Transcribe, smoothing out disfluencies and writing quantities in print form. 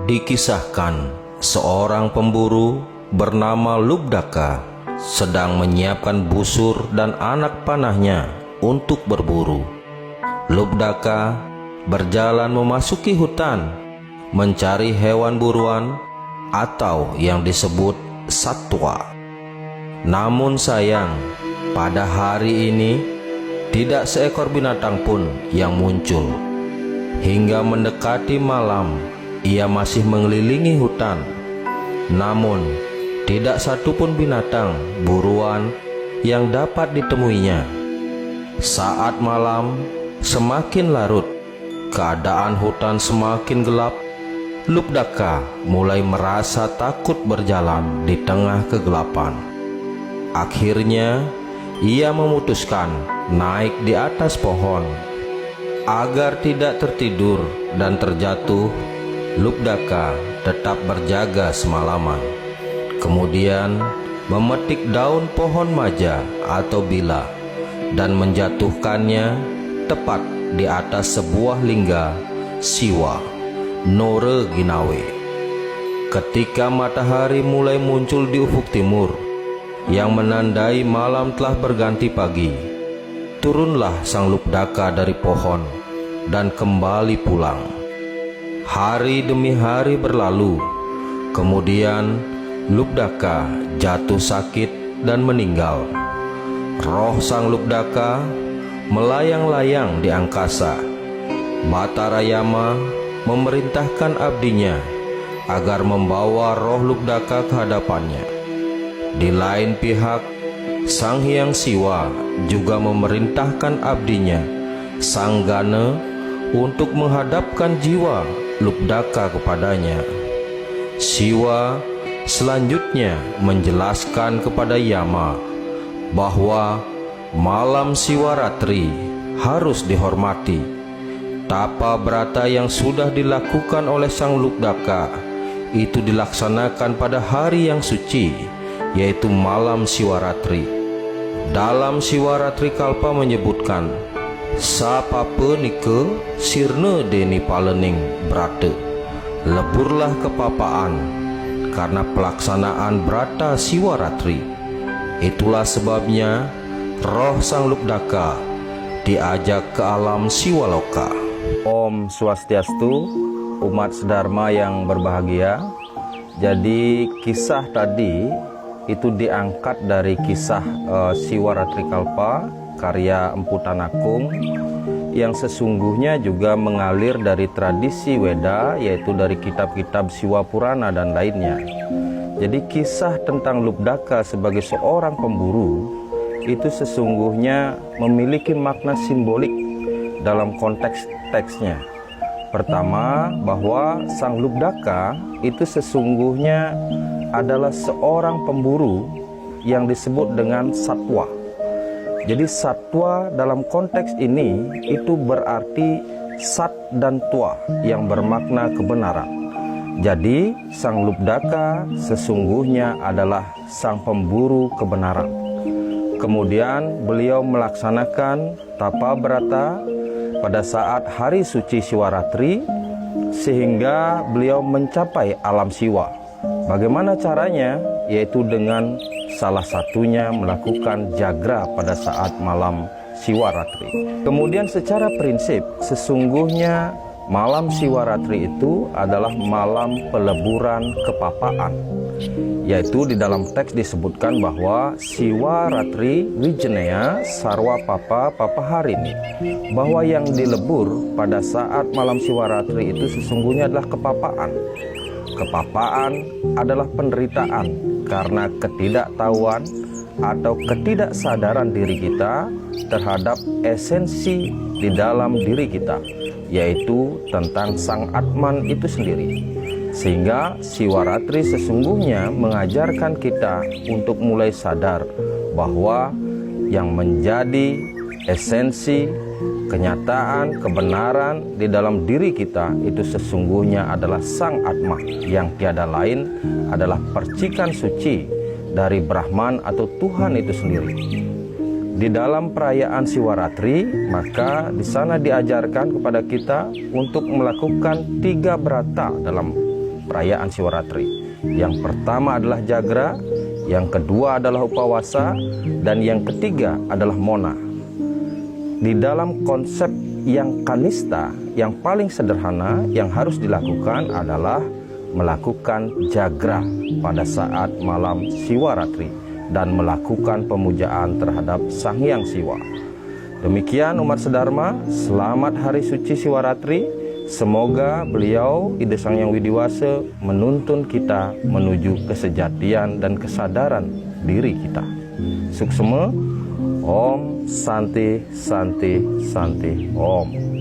Dikisahkan seorang pemburu bernama Lubdaka sedang menyiapkan busur dan anak panahnya untuk berburu. Lubdaka berjalan memasuki hutan mencari hewan buruan atau yang disebut satwa. Namun sayang, pada hari ini tidak seekor binatang pun yang muncul. Hingga mendekati malam, ia masih mengelilingi hutan, namun tidak satupun binatang buruan yang dapat ditemuinya. Saat malam semakin larut, keadaan hutan semakin gelap. Lubdaka mulai merasa takut berjalan di tengah kegelapan. Akhirnya ia memutuskan naik di atas pohon. Agar tidak tertidur dan terjatuh, Lubdaka tetap berjaga semalaman. Kemudian memetik daun pohon maja atau bila dan menjatuhkannya tepat di atas sebuah lingga Siwa Nore Ginawe. Ketika matahari mulai muncul di ufuk timur yang menandai malam telah berganti pagi, turunlah sang Lubdaka dari pohon dan kembali pulang. Hari demi hari berlalu, kemudian Lubdaka jatuh sakit dan meninggal. Roh sang Lubdaka melayang-layang di angkasa. Batara Yama memerintahkan abdinya agar membawa roh Lubdaka ke hadapannya. Di lain pihak, Sang Hyang Siwa juga memerintahkan abdinya, Sang Gana, untuk menghadapkan jiwa Lubdaka kepadanya. Siwa selanjutnya menjelaskan kepada Yama bahwa malam Siwaratri harus dihormati. Tapa brata yang sudah dilakukan oleh sang Lubdaka itu dilaksanakan pada hari yang suci, yaitu malam Siwaratri. Dalam Siwaratri Kalpa menyebutkan, sapapa nike sirne deni palening brata, leburlah kepapaan karena pelaksanaan brata Siwaratri. Itulah sebabnya roh sang Lubdaka diajak ke alam Siwaloka. Om Swastiastu, umat sedharma yang berbahagia. Jadi kisah tadi itu diangkat dari kisah Siwaratri Kalpa karya Empu Tanakung, yang sesungguhnya juga mengalir dari tradisi Weda, yaitu dari kitab-kitab Siwa Purana dan lainnya. Jadi kisah tentang Lubdaka sebagai seorang pemburu itu sesungguhnya memiliki makna simbolik dalam konteks teksnya. Pertama, bahwa sang Lubdaka itu sesungguhnya adalah seorang pemburu yang disebut dengan satwa. Jadi satwa dalam konteks ini itu berarti sat dan tua yang bermakna kebenaran. Jadi sang Lubdaka sesungguhnya adalah sang pemburu kebenaran. Kemudian beliau melaksanakan tapa brata pada saat hari suci Siwaratri sehingga beliau mencapai alam Siwa. Bagaimana caranya? Yaitu dengan salah satunya melakukan jagra pada saat malam Siwaratri. Kemudian secara prinsip sesungguhnya malam Siwaratri itu adalah malam peleburan kepapaan. Yaitu di dalam teks disebutkan bahwa Siwaratri Wijenea Sarwa Papa Harini, bahwa yang dilebur pada saat malam Siwaratri itu sesungguhnya adalah kepapaan. Kepapaan adalah penderitaan karena ketidaktahuan atau ketidaksadaran diri kita terhadap esensi di dalam diri kita, yaitu tentang Sang Atman itu sendiri. Sehingga Siwaratri sesungguhnya mengajarkan kita untuk mulai sadar bahwa yang menjadi esensi, kenyataan, kebenaran di dalam diri kita itu sesungguhnya adalah Sang Atma, yang tiada lain adalah percikan suci dari Brahman atau Tuhan itu sendiri. Di dalam perayaan Siwaratri, maka di sana diajarkan kepada kita untuk melakukan 3 brata dalam perayaan Siwaratri. Yang pertama adalah Jagra, yang kedua adalah Upawasa, dan yang ketiga adalah Mona. Di dalam konsep yang kanista, yang paling sederhana yang harus dilakukan adalah melakukan Jagra pada saat malam Siwaratri dan melakukan pemujaan terhadap Sang Hyang Siwa. Demikian umat sedharma, selamat Hari Suci Siwaratri. Semoga beliau, Ide Sang Hyang Widiwasa, menuntun kita menuju kesejatian dan kesadaran diri kita. Suksema, Om Santi Santi Santi Om.